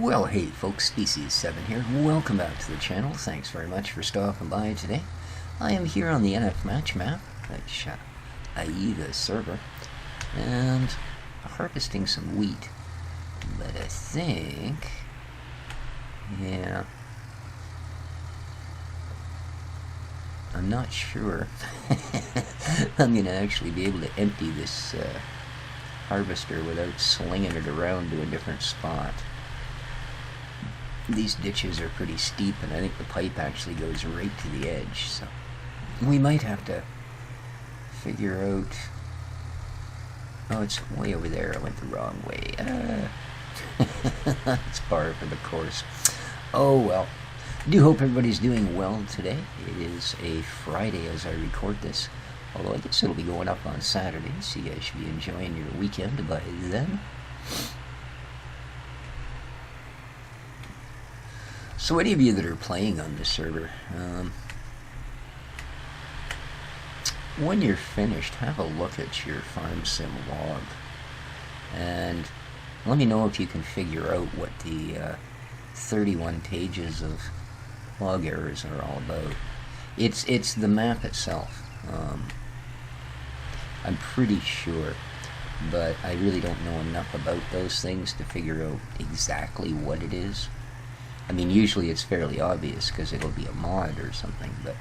Well, hey folks, Species7 here. Welcome back to the channel. Thanks very much for stopping by today. I am here on the NF Match map, which, i.e. the server, and harvesting some wheat. But I think, yeah, I'm not sure I'm going to actually be able to empty this harvester without slinging it around to a different spot. These ditches are pretty steep, and I think the pipe actually goes right to the edge, so we might have to figure out... Oh, it's way over there. I went the wrong way. It's par for the course. Oh, well. Do hope everybody's doing well today. It is a Friday as I record this, although I guess it'll be going up on Saturday, so you guys should be enjoying your weekend by then. So any of you that are playing on this server, when you're finished, have a look at your farm sim log and let me know if you can figure out what the 31 pages of log errors are all about. It's the map itself. I'm pretty sure, but I really don't know enough about those things to figure out exactly what it is. I mean, usually it's fairly obvious because it'll be a mod or something, but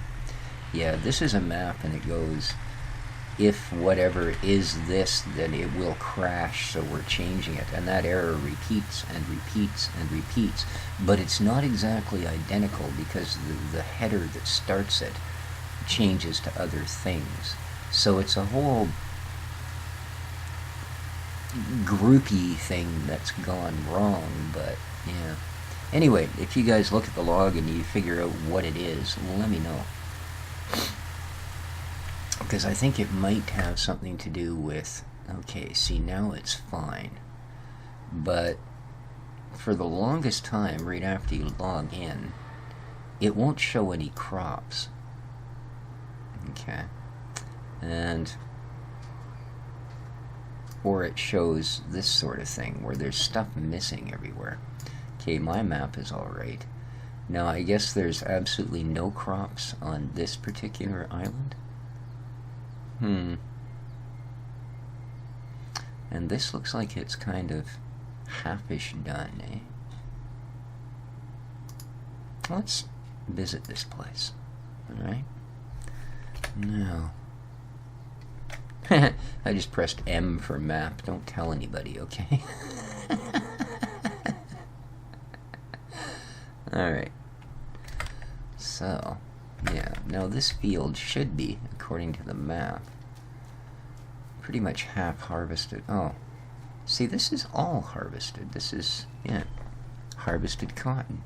yeah, this is a map and it goes, if whatever is this, then it will crash, so we're changing it, and that error repeats and repeats and repeats, but it's not exactly identical because the header that starts it changes to other things. So it's a whole groupy thing that's gone wrong, but yeah. Anyway, if you guys look at the log and you figure out what it is, let me know. Because I think it might have something to do with... Okay, see, now it's fine. But for the longest time, right after you log in, it won't show any crops. Okay. And... or it shows this sort of thing, where there's stuff missing everywhere. Okay, my map is alright. Now, I guess there's absolutely no crops on this particular island. And this looks like it's kind of halfish done, eh? Let's visit this place. Alright? Now... I just pressed M for map. Don't tell anybody, okay? Alright, so, yeah, now this field should be, according to the map, pretty much half harvested. Oh, see, this is all harvested. This is, yeah, harvested cotton.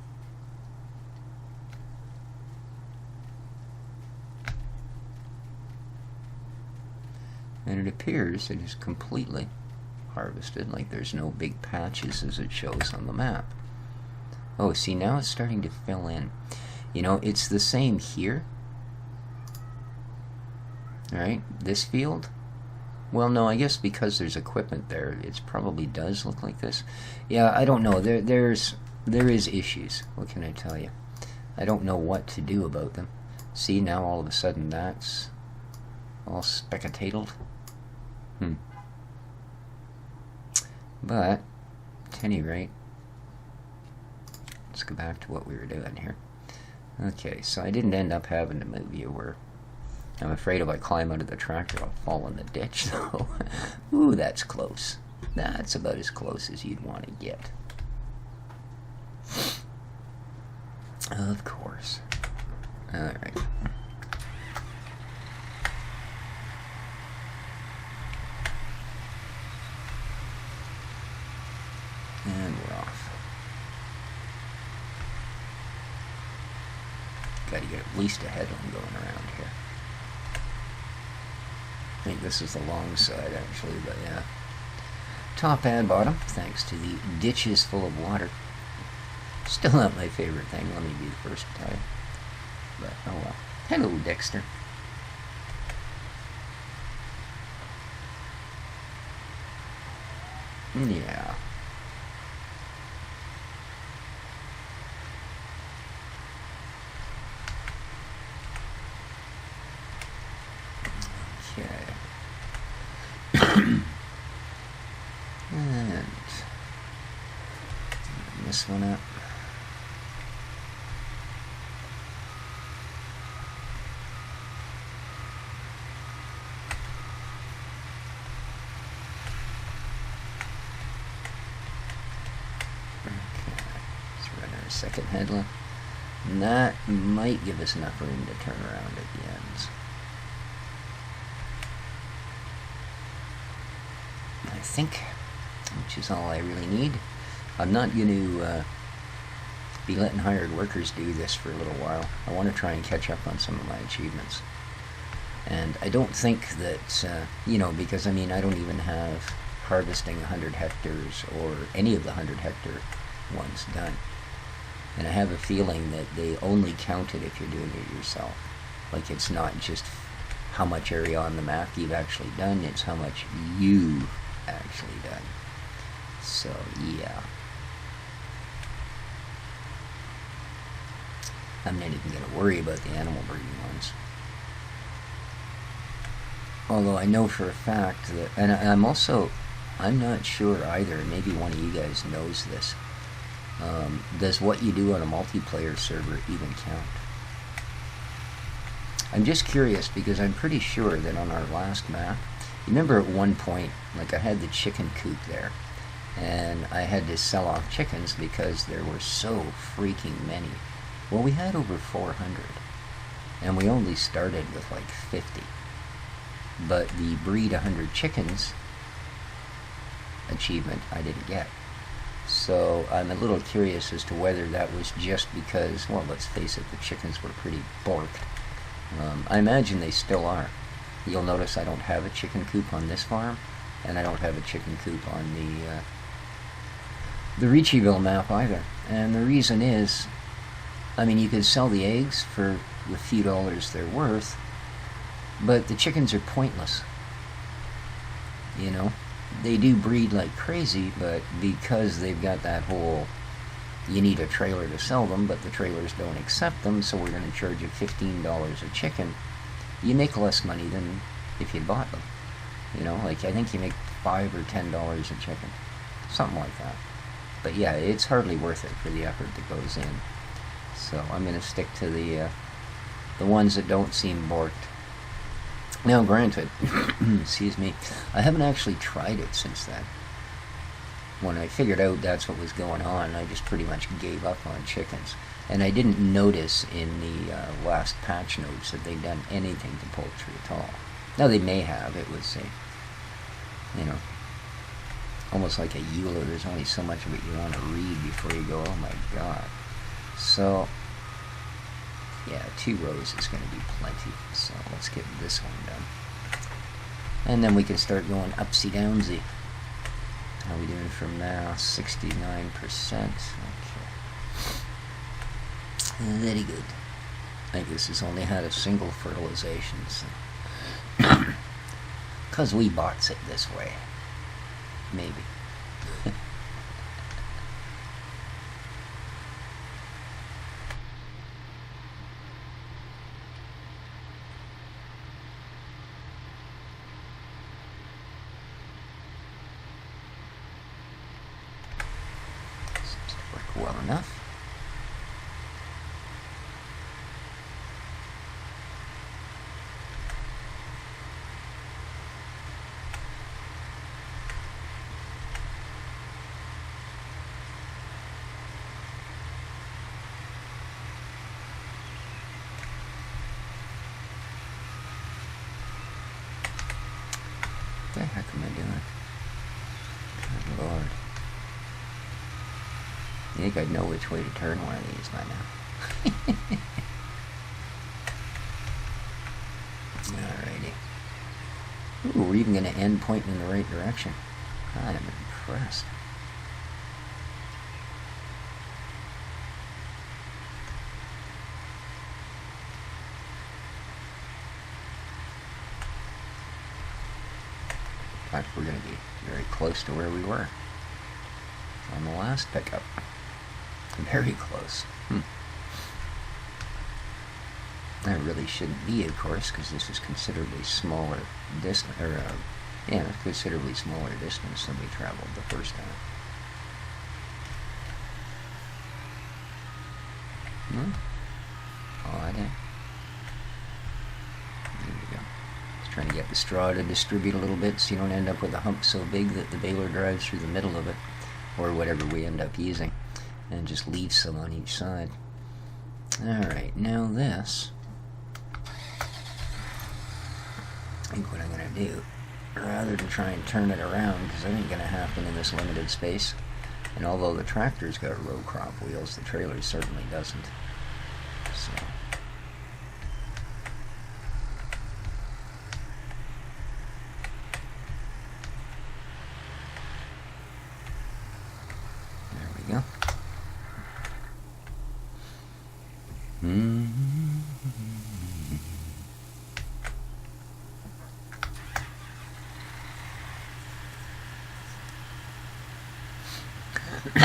And it appears it is completely harvested, like there's no big patches as it shows on the map. Oh, see, now it's starting to fill in. You know, it's the same here. Alright, this field. Well, no, I guess because there's equipment there, it probably does look like this. Yeah, I don't know. There is issues. What can I tell you? I don't know what to do about them. See, now all of a sudden that's all spectated. But, at any rate, let's go back to what we were doing here. Okay, so I didn't end up having to move you where I'm afraid if I climb out of the tractor I'll fall in the ditch, so ooh, that's close. That's about as close as you'd want to get. Of course. Alright. And we're off. Got to get at least a headland going around here. I think this is the long side, actually, but yeah. Top and bottom, thanks to the ditches full of water. Still not my favorite thing, let me be the first to tell you. But, oh well. Hello, Dexter. Yeah. Okay. And this one up. Second headland, and that might give us enough room to turn around at the ends. I think, which is all I really need. I'm not going to be letting hired workers do this for a little while. I want to try and catch up on some of my achievements. And I don't think that, because I mean, I don't even have harvesting 100 hectares or any of the 100 hectare ones done. And I have a feeling that they only count it if you're doing it yourself. Like, it's not just how much area on the map you've actually done, it's how much you've actually done. So, yeah. I'm not even going to worry about the animal breeding ones. Although I know for a fact that, and I'm not sure either, maybe one of you guys knows this. Does what you do on a multiplayer server even count? I'm just curious because I'm pretty sure that on our last map, remember at one point, like I had the chicken coop there, and I had to sell off chickens because there were so freaking many. Well, we had over 400, and we only started with like 50. But the breed 100 chickens achievement I didn't get. So I'm a little curious as to whether that was just because, well, let's face it, the chickens were pretty borked. I imagine they still are. You'll notice I don't have a chicken coop on this farm, and I don't have a chicken coop on the Riccieville map either. And the reason is, I mean, you could sell the eggs for the few dollars they're worth, but the chickens are pointless. You know? They do breed like crazy, but because they've got that whole, you need a trailer to sell them, but the trailers don't accept them, so we're going to charge you $15 a chicken, you make less money than if you bought them. You know, like I think you make $5 or $10 a chicken. Something like that. But yeah, it's hardly worth it for the effort that goes in. So I'm going to stick to the ones that don't seem borked. Now, granted, excuse me, I haven't actually tried it since then. When I figured out that's what was going on, I just pretty much gave up on chickens. And I didn't notice in the last patch notes that they'd done anything to poultry at all. Now, they may have. It was almost like a Euler. There's only so much of it you want to read before you go, oh my god. So, yeah, 2 rows is going to be plenty. So let's get this one done. And then we can start going upsy downsy. How are we doing from now? 69%. Okay. Very good. I think this has only had a single fertilization. So. Because we bots it this way. Maybe. Well enough. What the heck am I doing? Good Lord. You think I'd know which way to turn one of these by now. Alrighty. Ooh, we're even going to end pointing in the right direction. I am impressed. In fact, we're going to be very close to where we were on the last pickup. Very close. That really shouldn't be, of course, because this is considerably smaller distance, or considerably smaller distance than we traveled the first time. Odd, eh? There we go. Just trying to get the straw to distribute a little bit so you don't end up with a hump so big that the baler drives through the middle of it, or whatever we end up using, and just leave some on each side. Alright, now this, I think what I'm going to do, rather than try and turn it around, because that ain't going to happen in this limited space, and although the tractor's got row crop wheels, the trailer certainly doesn't. So, there we go.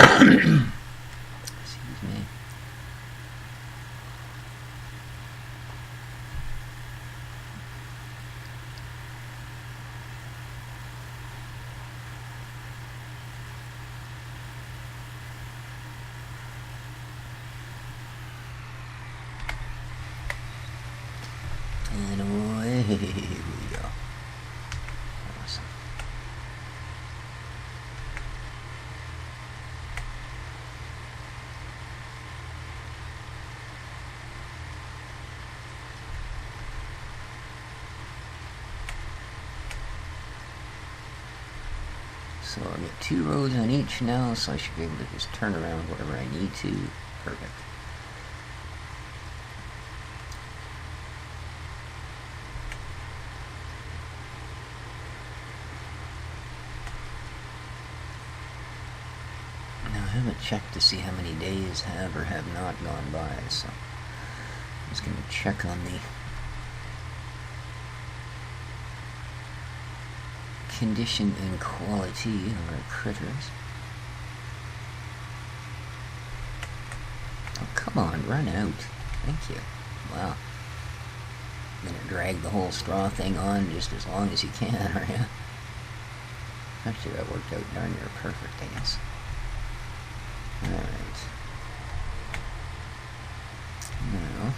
Excuse me. And away we go. Awesome. So I'll get 2 rows on each now, so I should be able to just turn around whatever I need to. Perfect. Now I haven't checked to see how many days have or have not gone by, so I'm just going to check on the condition and quality of our critters. Oh, come on, run out. Thank you. Wow. You're gonna drag the whole straw thing on just as long as you can, are you? Actually, that worked out darn near perfect, I guess. Alright. Now,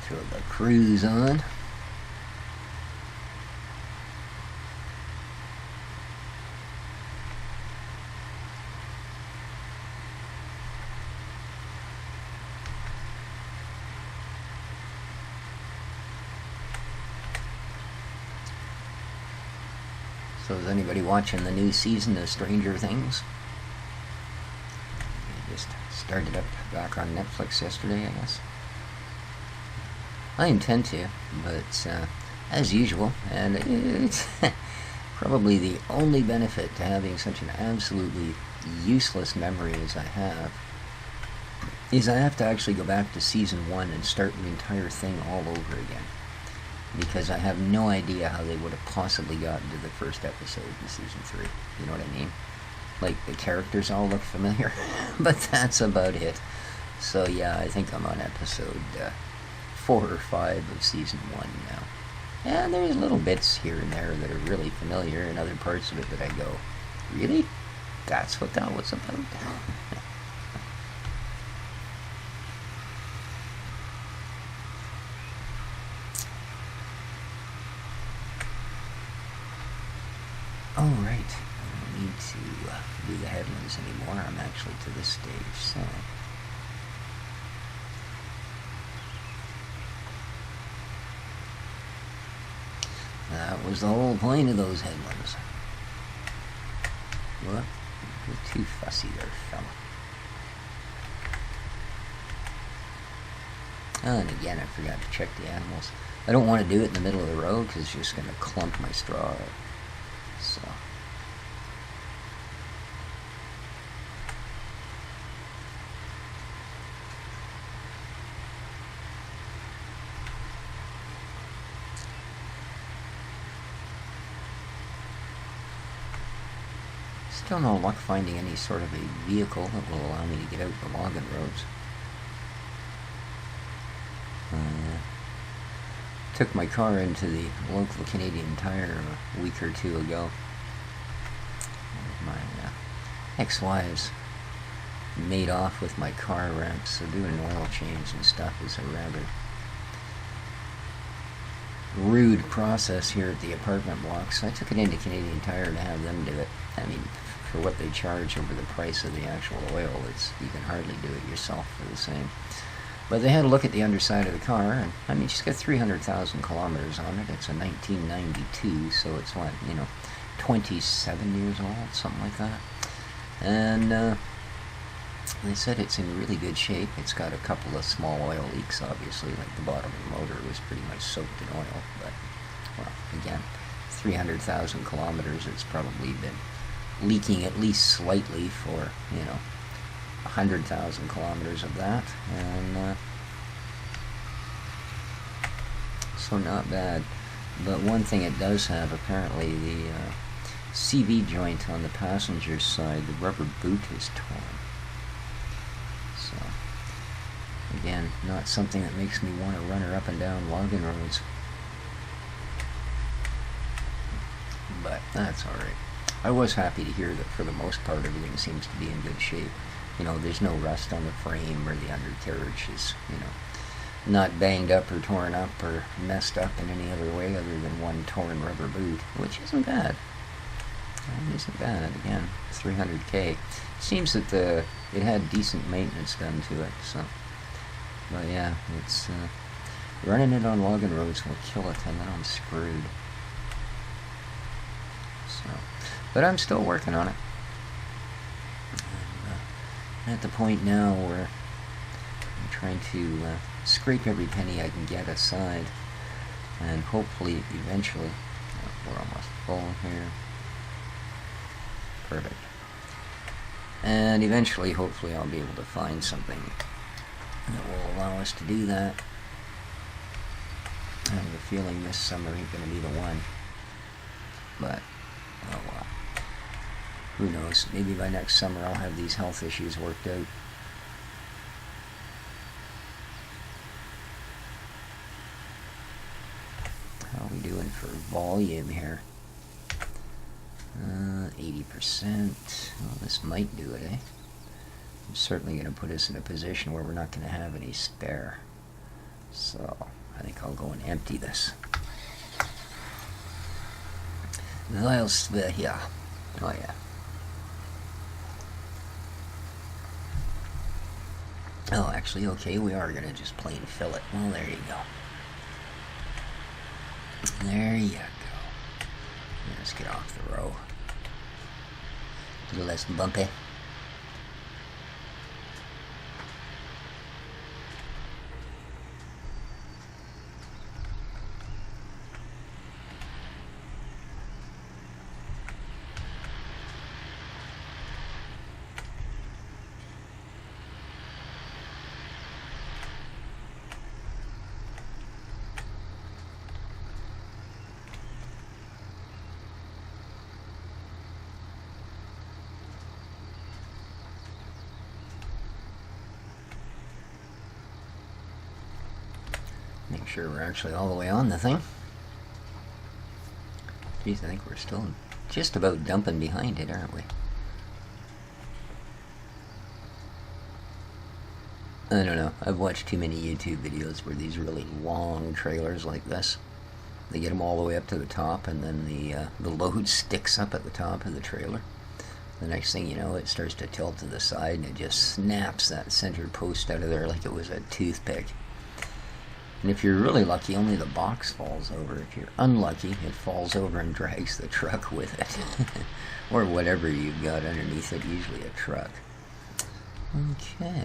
throw the cruise on. So is anybody watching the new season of Stranger Things? It just started up back on Netflix yesterday, I guess. I intend to, but as usual, and it's probably the only benefit to having such an absolutely useless memory as I have, is I have to actually go back to season 1 and start the entire thing all over again. Because I have no idea how they would have possibly gotten to the first episode in season 3. You know what I mean? Like, the characters all look familiar, but that's about it. So yeah, I think I'm on episode 4 or 5 of season 1 now. And there's little bits here and there that are really familiar, and other parts of it that I go, really? That's what that was about? Oh, right. I don't need to do the headlands anymore. I'm actually to this stage, so... That was the whole point of those headlands. What? You're too fussy there, fella. Oh, and again, I forgot to check the animals. I don't want to do it in the middle of the road because it's just going to clump my straw up. So... Still no luck finding any sort of a vehicle that will allow me to get out the logging roads. Took my car into the local Canadian Tire a week or two ago. My ex-wives made off with my car wrench, so doing an oil change and stuff is a rather rude process here at the apartment block, so I took it into Canadian Tire to have them do it. I mean, for what they charge over the price of the actual oil, you can hardly do it yourself for the same. But they had a look at the underside of the car, and I mean, she's got 300,000 kilometers on it. It's a 1992, so it's what, 27 years old, something like that. And they said it's in really good shape. It's got a couple of small oil leaks, obviously, like the bottom of the motor was pretty much soaked in oil. But, well, again, 300,000 kilometers, it's probably been leaking at least slightly for, 100,000 kilometers of that, and so not bad. But one thing it does have, apparently, the CV joint on the passenger side, the rubber boot is torn. So, again, not something that makes me want to run her up and down logging roads. But that's alright. I was happy to hear that for the most part everything seems to be in good shape. There's no rust on the frame, or the undercarriage is, not banged up or torn up or messed up in any other way other than one torn rubber boot, which isn't bad. It isn't bad. Again, 300K. Seems that it had decent maintenance done to it, so. But yeah, it's, running it on logging roads will kill it, and then I'm screwed. So, but I'm still working on it. At the point now where I'm trying to scrape every penny I can get aside, and hopefully eventually, we're almost full here, perfect, and eventually hopefully I'll be able to find something that will allow us to do that. I have a feeling this summer ain't going to be the one, but oh well. Who knows? Maybe by next summer I'll have these health issues worked out. How are we doing for volume here? 80%. Well, this might do it, eh? I'm certainly going to put us in a position where we're not going to have any spare. So, I think I'll go and empty this. Yeah. Oh, yeah. Oh, actually, okay, we are going to just plain fill it. Well, there you go. There you go. Let's get off the row. A little less bumpy. Make sure we're actually all the way on the thing. Geez, I think we're still just about dumping behind it, aren't we? I don't know. I've watched too many YouTube videos where these really long trailers like this, they get them all the way up to the top, and then the load sticks up at the top of the trailer. The next thing you know, it starts to tilt to the side, and it just snaps that center post out of there like it was a toothpick. And if you're really lucky, only the box falls over. If you're unlucky, it falls over and drags the truck with it. Or whatever you've got underneath it, usually a truck. Okay.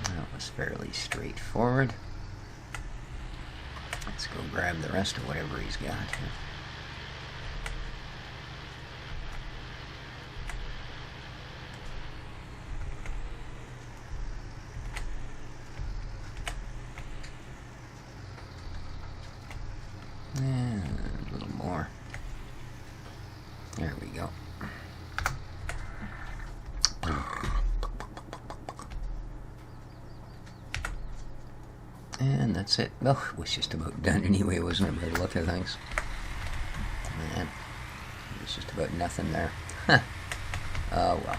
That was fairly straightforward. Let's go grab the rest of whatever he's got here. And a little and that's it. Well, it was just about done anyway, wasn't it, by the look of things? Man, there's just about nothing there. Oh, well.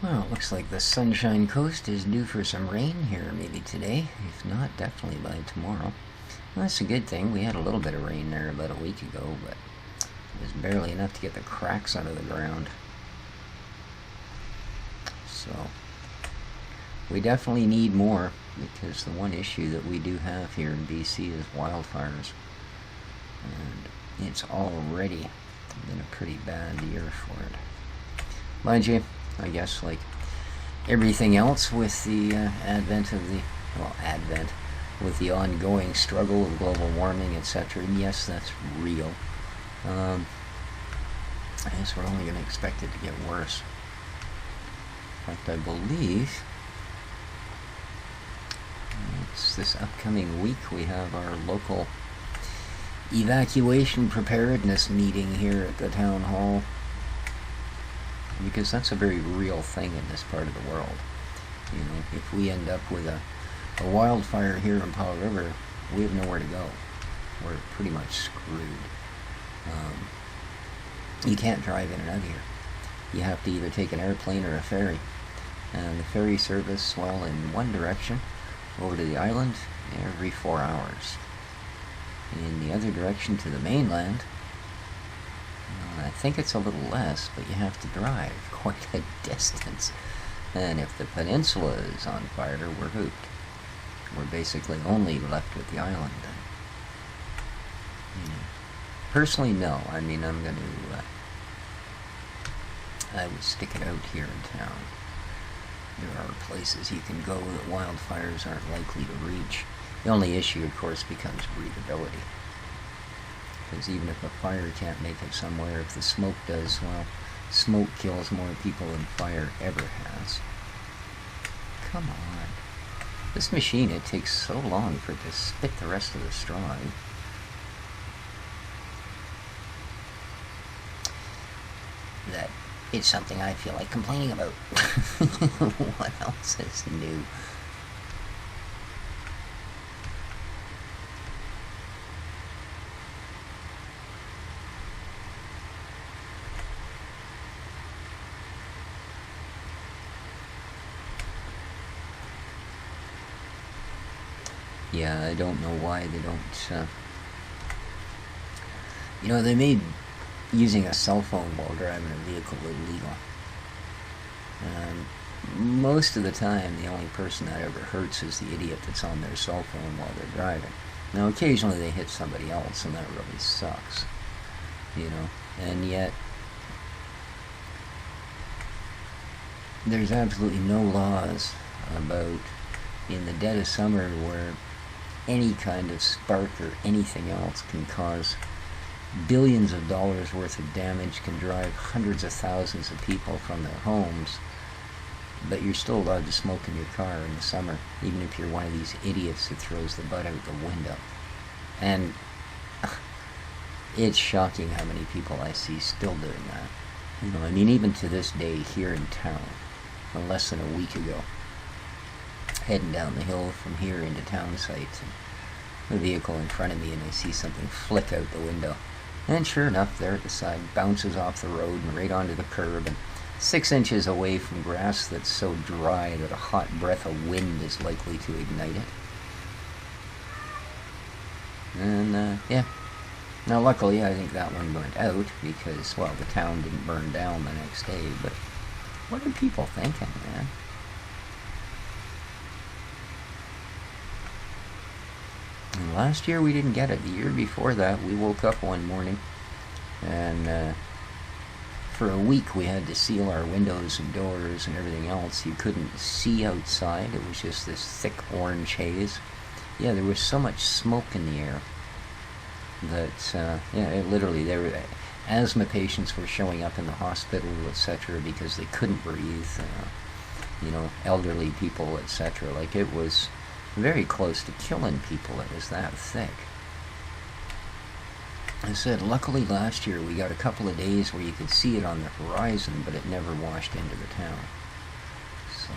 Well, it looks like the Sunshine Coast is due for some rain here maybe today. If not, definitely by tomorrow. Well, that's a good thing. We had a little bit of rain there about a week ago, but it was barely enough to get the cracks out of the ground. So, we definitely need more, because the one issue that we do have here in BC is wildfires. And it's already been a pretty bad year for it. Mind you, I guess like everything else with the with the ongoing struggle of global warming, etc. And yes, that's real. I guess we're only going to expect it to get worse. In fact, I believe it's this upcoming week we have our local evacuation preparedness meeting here at the town hall, because that's a very real thing in this part of the world. You know, if we end up with a wildfire here in Powell River, we have nowhere to go. We're pretty much screwed. You can't drive in and out of here. You have to either take an airplane or a ferry. And the ferry service, well, in one direction, over to the island, every 4 hours. In the other direction to the mainland, I think it's a little less, but you have to drive quite a distance. And if the peninsula is on fire, we're hooped. We're basically only left with the island. Personally, no. I mean, I'm going to... I would stick it out here in town. There are places you can go that wildfires aren't likely to reach. The only issue, of course, becomes breathability. Because even if a fire can't make it somewhere, if the smoke does, well, smoke kills more people than fire ever has. Come on. This machine, it takes so long for it to spit the rest of the straw out. That it's something I feel like complaining about. What else is new? Yeah, I don't know why they don't, you know, they made using a cell phone while driving a vehicle illegal. And most of the time, the only person that ever hurts is the idiot that's on their cell phone while they're driving. Now, occasionally they hit somebody else, and that really sucks, you know, and yet there's absolutely no laws about, in the dead of summer, where any kind of spark or anything else can cause billions of dollars worth of damage, can drive hundreds of thousands of people from their homes, but you're still allowed to smoke in your car in the summer, even if you're one of these idiots that throws the butt out the window. And it's shocking how many people I see still doing that. You know, I mean, even to this day here in town, less than a week ago, heading down the hill from here into town sites, and the vehicle in front of me, and I see something flick out the window. And sure enough, there at the side, bounces off the road and right onto the curb, and 6 inches away from grass that's so dry that a hot breath of wind is likely to ignite it. And, yeah. Now, luckily, I think that one burnt out because, well, the town didn't burn down the next day, but what are people thinking, man? And last year we didn't get it. The year before that, we woke up one morning And for a week we had to seal our windows and doors and everything else. You couldn't see outside. It was just this thick orange haze. Yeah, there was so much smoke in the air that, literally, there were asthma patients were showing up in the hospital, etc., because they couldn't breathe. Elderly people, etc. Like, it was very close to killing people. It was that thick. I said, luckily last year we got a couple of days where you could see it on the horizon, but it never washed into the town. So,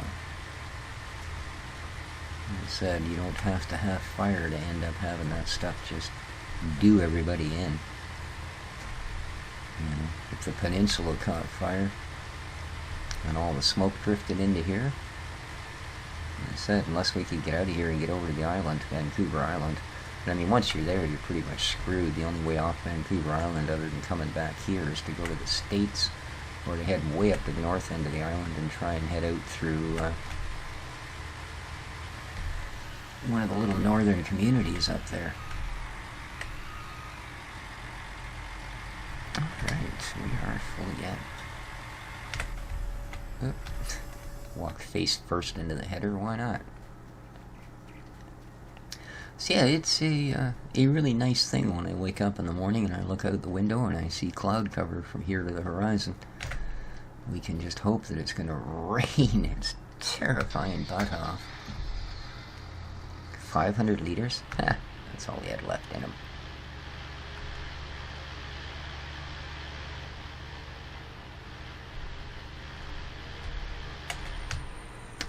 I said, you don't have to have fire to end up having that stuff just do everybody in. If the peninsula caught fire and all the smoke drifted into here, I said, unless we could get out of here and get over to the island, Vancouver Island. And I mean, once you're there, you're pretty much screwed. The only way off Vancouver Island, other than coming back here, is to go to the States, or to head way up to the north end of the island and try and head out through one of the little northern communities up there. Alright, we are fully at... walk face first into the header, why not? So yeah, it's a really nice thing when I wake up in the morning and I look out the window and I see cloud cover from here to the horizon. We can just hope that it's going to rain its terrifying butt off. 500 liters? Ha, that's all we had left in them.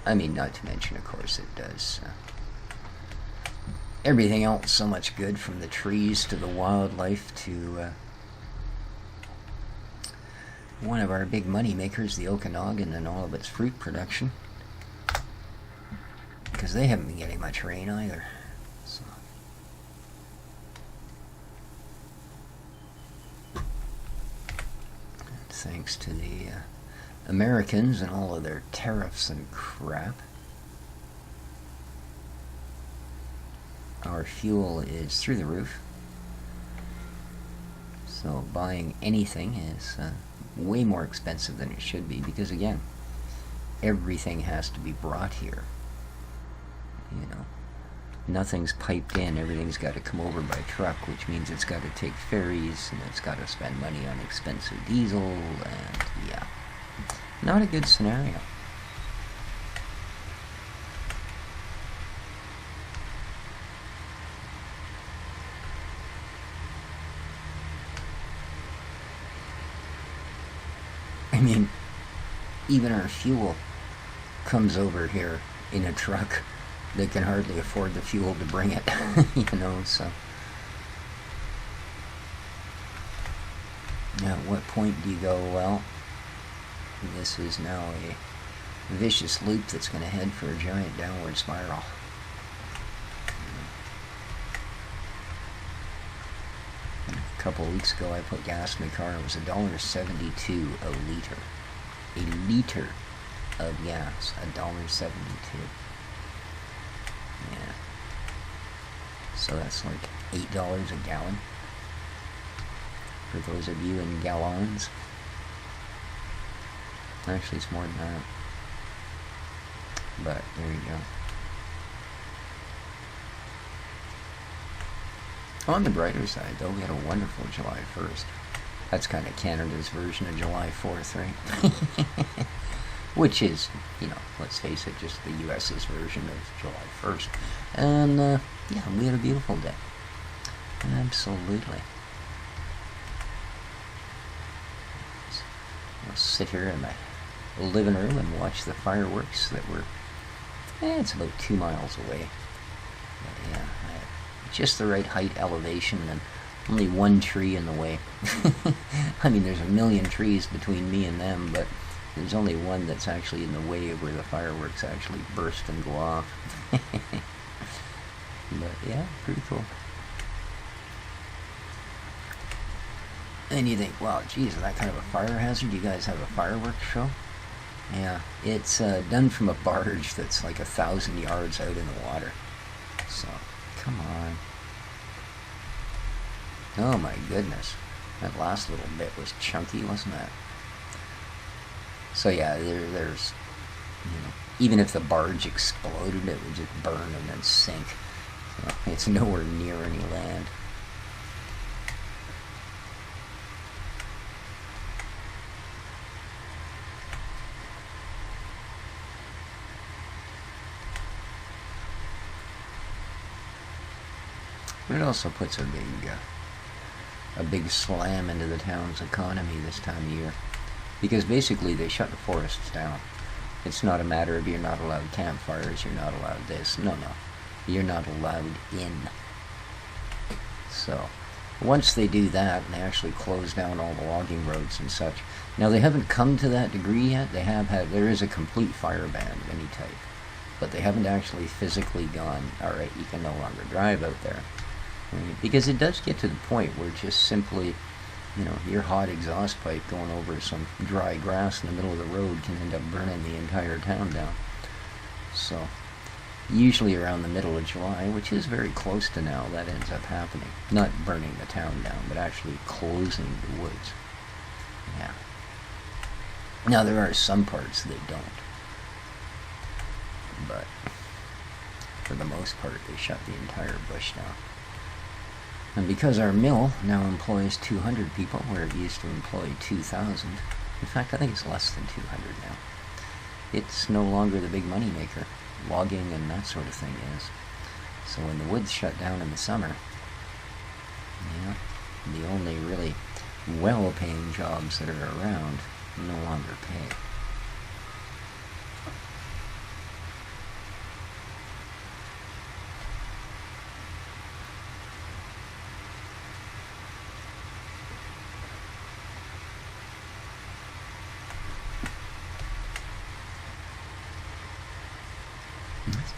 I mean, not to mention, of course, it does everything else so much good, from the trees to the wildlife to one of our big money makers, the Okanagan, and all of its fruit production, because they haven't been getting much rain either. So. Thanks to the Americans and all of their tariffs and crap, our fuel is through the roof. So buying anything is way more expensive than it should be, because again, everything has to be brought here. Nothing's piped in, everything's got to come over by truck, which means it's got to take ferries, and it's got to spend money on expensive diesel, and yeah, not a good scenario. I mean, even our fuel comes over here in a truck. They can hardly afford the fuel to bring it, so. At what point do you go, well, this is now a vicious loop that's going to head for a giant downward spiral. A couple of weeks ago I put gas in the car. It was $1.72 a liter. A liter of gas, $1.72. Yeah. So that's like $8 a gallon. For those of you in gallons. Actually, it's more than that. But there you go. On the brighter side, though, we had a wonderful July 1st. That's kind of Canada's version of July 4th, right? Which is, let's face it, just the US's version of July 1st. And, yeah, we had a beautiful day. Absolutely. I'll sit here in my living room and watch the fireworks that were, it's about 2 miles away. But, yeah, just the right height elevation and only one tree in the way. I mean, there's a million trees between me and them, but there's only one that's actually in the way of where the fireworks actually burst and go off. But yeah, pretty cool. And you think, wow, geez, is that kind of a fire hazard? You guys have a fireworks show? Yeah, it's done from a barge that's like 1,000 yards out in the water. So, come on. Oh my goodness. That last little bit was chunky, wasn't it? So yeah, there's, even if the barge exploded, it would just burn and then sink. So it's nowhere near any land. But it also puts a big slam into the town's economy this time of year, because basically they shut the forests down. It's not a matter of you're not allowed campfires, you're not allowed this. No, you're not allowed in. So once they do that and they actually close down all the logging roads and such, now they haven't come to that degree yet. There is a complete fire ban of any type, but they haven't actually physically gone, all right, you can no longer drive out there. Because it does get to the point where just simply, your hot exhaust pipe going over some dry grass in the middle of the road can end up burning the entire town down. So usually around the middle of July, which is very close to now, that ends up happening. Not burning the town down, but actually closing the woods. Yeah. Now there are some parts that don't, but for the most part they shut the entire bush down. And because our mill now employs 200 people, where it used to employ 2,000, in fact, I think it's less than 200 now, it's no longer the big money maker. Logging and that sort of thing is. So when the woods shut down in the summer, the only really well-paying jobs that are around no longer pay.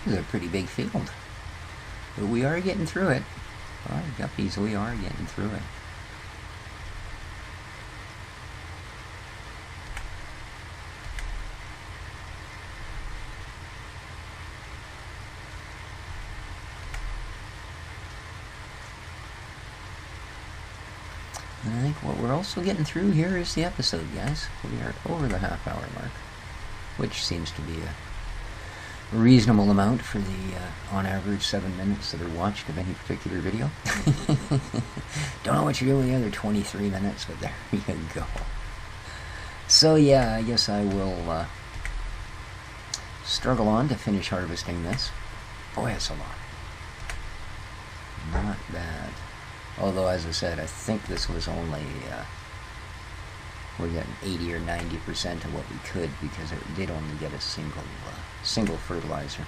This is a pretty big field, but we are getting through it. All right, guppies, we are getting through it. And I think what we're also getting through here is the episode, guys. We are over the half-hour mark, which seems to be a reasonable amount for the, on average, 7 minutes that are watched of any particular video. Don't know what you're doing with the other 23 minutes, but there you go. So yeah, I guess I will struggle on to finish harvesting this. Boy, it's a lot. Not bad. Although, as I said, I think this was only, we're getting 80 or 90% of what we could, because it did only get a single fertilizer,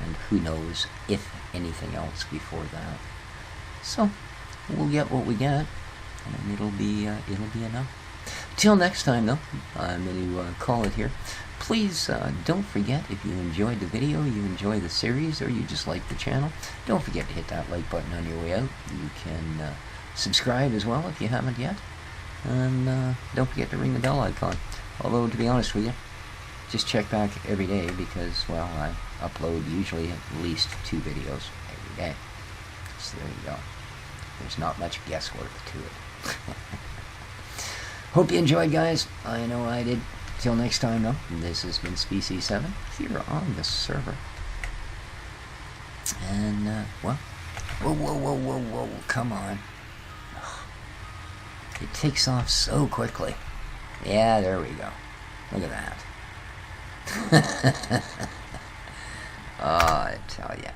and who knows if anything else before that. So we'll get what we get, and it'll be enough. Till next time, though, I'm going to call it here. Please don't forget, if you enjoyed the video, you enjoy the series, or you just like the channel, don't forget to hit that like button on your way out. You can subscribe as well if you haven't yet. And don't forget to ring the bell icon. Although, to be honest with you, just check back every day, because, well, I upload usually at least 2 videos every day. So there you go. There's not much guesswork to it. Hope you enjoyed, guys. I know I did. Till next time, though, this has been Species 7 here on the server. And, well, whoa, come on. It takes off so quickly. Yeah, there we go. Look at that. Oh, I tell ya.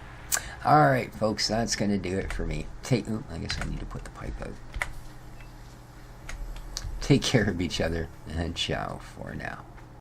Alright, folks, that's going to do it for me. I guess I need to put the pipe out. Take care of each other, and ciao for now.